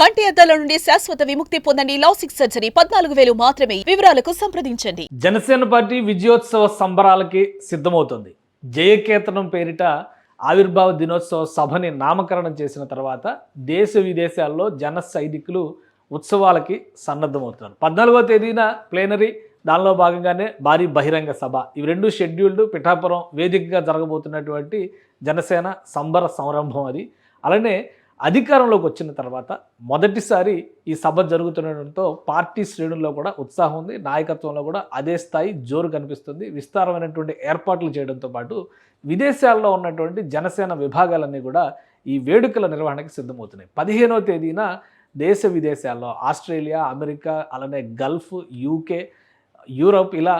కంటి అద్దాల నుండి శాశ్వత విముక్తి పొందండి. లాసిక్ సర్జరీ 14,000 మాత్రమే. వివరాలకు సంప్రదించండి. జనసేన పార్టీ విజయోత్సవ సంబరాలకి సిద్ధమవుతుంది. జయకేతనం పేరిట ఆవిర్భావ దినోత్సవ సభని నామకరణం చేసిన తర్వాత దేశ విదేశాల్లో జన సైనికులు ఉత్సవాలకి సన్నద్ధమవుతున్నారు. 14వ తేదీన ప్లేనరీ, దానిలో భాగంగానే భారీ బహిరంగ సభ, ఇవి రెండు షెడ్యూల్డ్ పిఠాపురం వేదికగా జరగబోతున్నటువంటి జనసేన సంబర సంరంభం అది. అలానే అధికారంలోకి వచ్చిన తర్వాత మొదటిసారి ఈ సభ జరుగుతుండడంతో పార్టీ శ్రేణుల్లో కూడా ఉత్సాహం ఉంది, నాయకత్వంలో కూడా అదే స్థాయి జోరు కనిపిస్తుంది. విస్తారమైనటువంటి ఏర్పాట్లు చేయడంతో పాటు విదేశాల్లో ఉన్నటువంటి జనసేన విభాగాలన్నీ కూడా ఈ వేడుకల నిర్వహణకి సిద్ధమవుతున్నాయి. 15వ తేదీన దేశ విదేశాల్లో ఆస్ట్రేలియా, అమెరికా, అలానే గల్ఫ్, యూకే, యూరోప్, ఇలా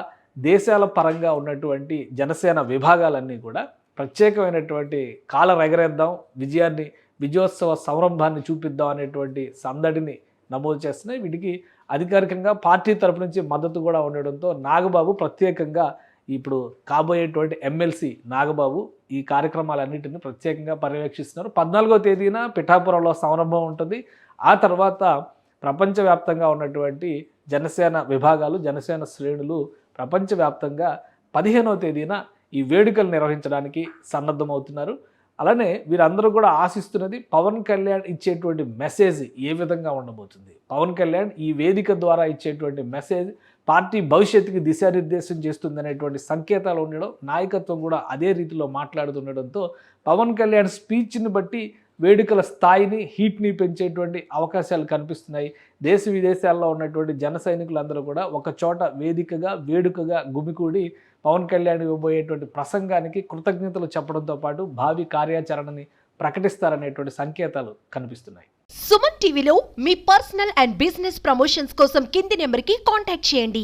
దేశాల పరంగా ఉన్నటువంటి జనసేన విభాగాలన్నీ కూడా ప్రత్యేకమైనటువంటి కాలర్ ఎగరేద్దాం, విజయోత్సవ సంరంభాన్ని చూపిద్దాం అనేటువంటి సందడిని నమోదు చేస్తున్నాయి. వీటికి అధికారికంగా పార్టీ తరపు నుంచి మద్దతు కూడా ఉండడంతో నాగబాబు ప్రత్యేకంగా ఇప్పుడు కాబోయేటువంటి ఎమ్మెల్సీ నాగబాబు ఈ కార్యక్రమాలన్నింటినీ ప్రత్యేకంగా పర్యవేక్షిస్తున్నారు. 14వ తేదీన పిఠాపురంలో సంరంభం ఉంటుంది. ఆ తర్వాత ప్రపంచవ్యాప్తంగా ఉన్నటువంటి జనసేన విభాగాలు, జనసేన శ్రేణులు ప్రపంచవ్యాప్తంగా 15వ తేదీన ఈ వేడుకలు నిర్వహించడానికి సన్నద్ధమవుతున్నారు. అలానే వీరందరూ కూడా ఆశిస్తున్నది పవన్ కళ్యాణ్ ఇచ్చేటువంటి మెసేజ్ ఏ విధంగా ఉండబోతుంది. పవన్ కళ్యాణ్ ఈ వేదిక ద్వారా ఇచ్చేటువంటి మెసేజ్ పార్టీ భవిష్యత్తుకి దిశానిర్దేశం చేస్తుందనేటువంటి సంకేతాలు ఉండడం, నాయకత్వం కూడా అదే రీతిలో మాట్లాడుతుండడంతో పవన్ కళ్యాణ్ స్పీచ్ని బట్టి వేడుకల స్థాయిని, హీట్ని పెంచేటువంటి అవకాశాలు కనిపిస్తున్నాయి. దేశ విదేశాల్లో ఉన్నటువంటి జన సైనికులందరూ కూడా ఒక చోట వేదికగా, వేడుకగా గుమికూడి పవన్ కళ్యాణ్ ఇవ్వబోయేటువంటి ప్రసంగానికి కృతజ్ఞతలు చెప్పడంతో పాటు భావి కార్యాచరణని ప్రకటిస్తారనేటువంటి సంకేతాలు కనిపిస్తున్నాయి. సుమన్ టీవీలో మీ పర్సనల్ అండ్ బిజినెస్ ప్రమోషన్స్ కోసం కింది నెంబర్కి కాంటాక్ట్ చేయండి.